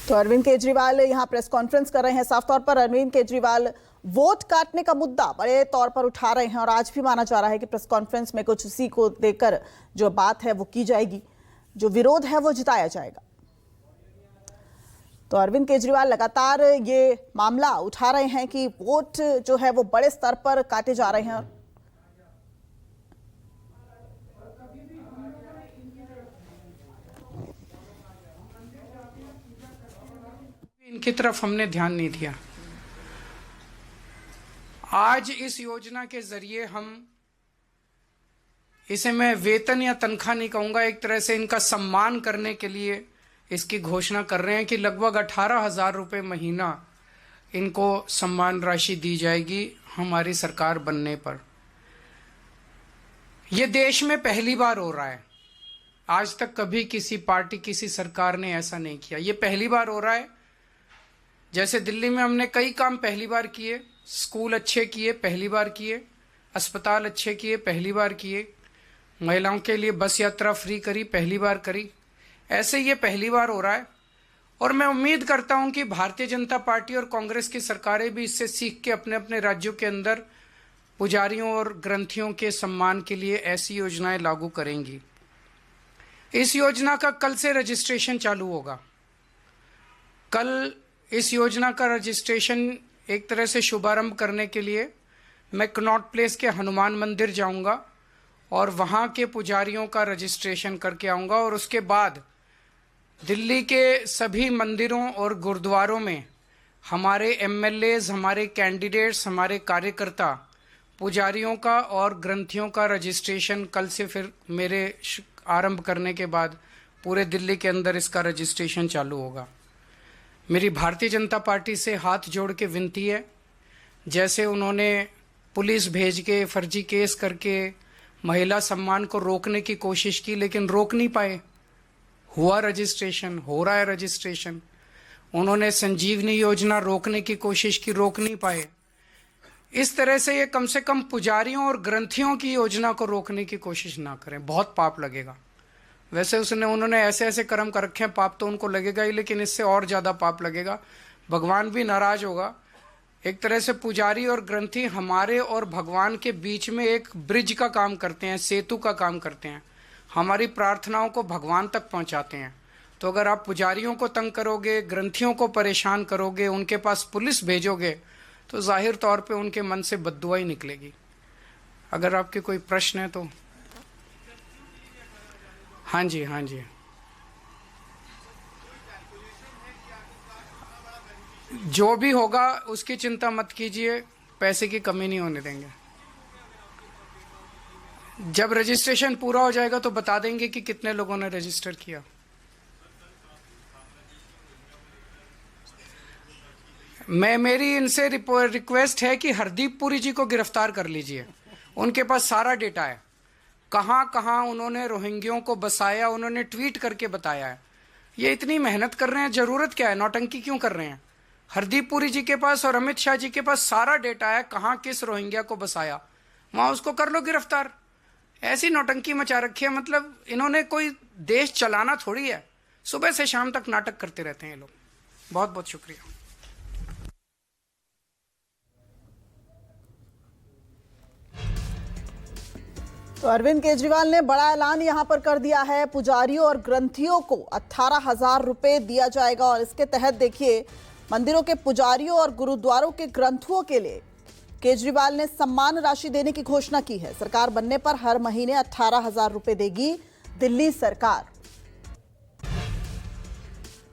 तो अरविंद केजरीवाल यहाँ press conference कर रहे हैं। साफ तौर पर अरविंद केजरीवाल वोट काटने का मुद्दा बड़े तौर पर उठा रहे हैं और आज भी माना जा रहा है कि प्रेस कॉन्फ्रेंस में कुछ उसी को देकर जो बात है वो की जाएगी, जो विरोध है वो जिताया जाएगा। तो अरविंद केजरीवाल लगातार ये मामला उठा रहे हैं कि वोट जो है वो बड़े स्तर पर काटे जा रहे हैं। इनकी तरफ हमने ध्यान नहीं दिया। आज इस योजना के जरिए हम इसे मैं वेतन या तनख्वाह नहीं कहूंगा, एक तरह से इनका सम्मान करने के लिए इसकी घोषणा कर रहे हैं कि लगभग 18,000 रुपये महीना इनको सम्मान राशि दी जाएगी हमारी सरकार बनने पर। यह देश में पहली बार हो रहा है। आज तक कभी किसी पार्टी, किसी सरकार ने ऐसा नहीं किया। ये पहली बार हो रहा है। जैसे दिल्ली में हमने कई काम पहली बार किए, स्कूल अच्छे किए, पहली बार किए, अस्पताल अच्छे किए, पहली बार किए, महिलाओं के लिए बस यात्रा फ्री करी, पहली बार करी। ऐसे ये पहली बार हो रहा है और मैं उम्मीद करता हूं कि भारतीय जनता पार्टी और कांग्रेस की सरकारें भी इससे सीख के अपने अपने राज्यों के अंदर पुजारियों और ग्रंथियों के सम्मान के लिए ऐसी योजनाएं लागू करेंगी। इस योजना का कल से रजिस्ट्रेशन चालू होगा। कल इस योजना का रजिस्ट्रेशन एक तरह से शुभारंभ करने के लिए मैं कनॉट प्लेस के हनुमान मंदिर जाऊंगा और वहां के पुजारियों का रजिस्ट्रेशन करके आऊंगा और उसके बाद दिल्ली के सभी मंदिरों और गुरुद्वारों में हमारे एमएलएज, हमारे कैंडिडेट्स, हमारे कार्यकर्ता पुजारियों का और ग्रंथियों का रजिस्ट्रेशन कल से फिर मेरे आरंभ करने के बाद पूरे दिल्ली के अंदर इसका रजिस्ट्रेशन चालू होगा। मेरी भारतीय जनता पार्टी से हाथ जोड़ के विनती है, जैसे उन्होंने पुलिस भेज के फर्जी केस करके महिला सम्मान को रोकने की कोशिश की लेकिन रोक नहीं पाए, हुआ रजिस्ट्रेशन, हो रहा है रजिस्ट्रेशन। उन्होंने संजीवनी योजना रोकने की कोशिश की, रोक नहीं पाए। इस तरह से ये कम से कम पुजारियों और ग्रंथियों की योजना को रोकने की कोशिश ना करें, बहुत पाप लगेगा। वैसे उन्होंने ऐसे ऐसे कर्म कर रखे हैं, पाप तो उनको लगेगा ही, लेकिन इससे और ज़्यादा पाप लगेगा। भगवान भी नाराज होगा। एक तरह से पुजारी और ग्रंथी हमारे और भगवान के बीच में एक ब्रिज का काम करते हैं, सेतु का काम करते हैं, हमारी प्रार्थनाओं को भगवान तक पहुंचाते हैं। तो अगर आप पुजारियों को तंग करोगे, ग्रंथियों को परेशान करोगे, उनके पास पुलिस भेजोगे, तो जाहिर तौर पे उनके मन से बद्दुआ ही निकलेगी। अगर आपके कोई प्रश्न है तो हाँ जी, हाँ जी। जो भी होगा उसकी चिंता मत कीजिए, पैसे की कमी नहीं होने देंगे। जब रजिस्ट्रेशन पूरा हो जाएगा तो बता देंगे कि कितने लोगों ने रजिस्टर किया। मेरी इनसे रिक्वेस्ट है कि हरदीप पुरी जी को गिरफ्तार कर लीजिए। उनके पास सारा डेटा है, कहां कहां उन्होंने रोहिंग्यों को बसाया, उन्होंने ट्वीट करके बताया है। ये इतनी मेहनत कर रहे हैं, जरूरत क्या है, नौटंकी क्यों कर रहे हैं? हरदीप पुरी जी के पास और अमित शाह जी के पास सारा डेटा है, कहां किस रोहिंग्या को बसाया, वहां उसको कर लो गिरफ्तार। ऐसी नौटंकी मचा रखी है, मतलब इन्होंने कोई देश चलाना थोड़ी है। सुबह से शाम तक नाटक करते रहते हैं ये लोग। बहुत बहुत शुक्रिया। तो अरविंद केजरीवाल ने बड़ा ऐलान यहां पर कर दिया है। पुजारियों और ग्रंथियों को 18,000 रुपए दिया जाएगा और इसके तहत देखिए मंदिरों के पुजारियों और गुरुद्वारों के ग्रंथुओं के लिए केजरीवाल ने सम्मान राशि देने की घोषणा की है। सरकार बनने पर हर महीने 18,000 रुपए देगी दिल्ली सरकार।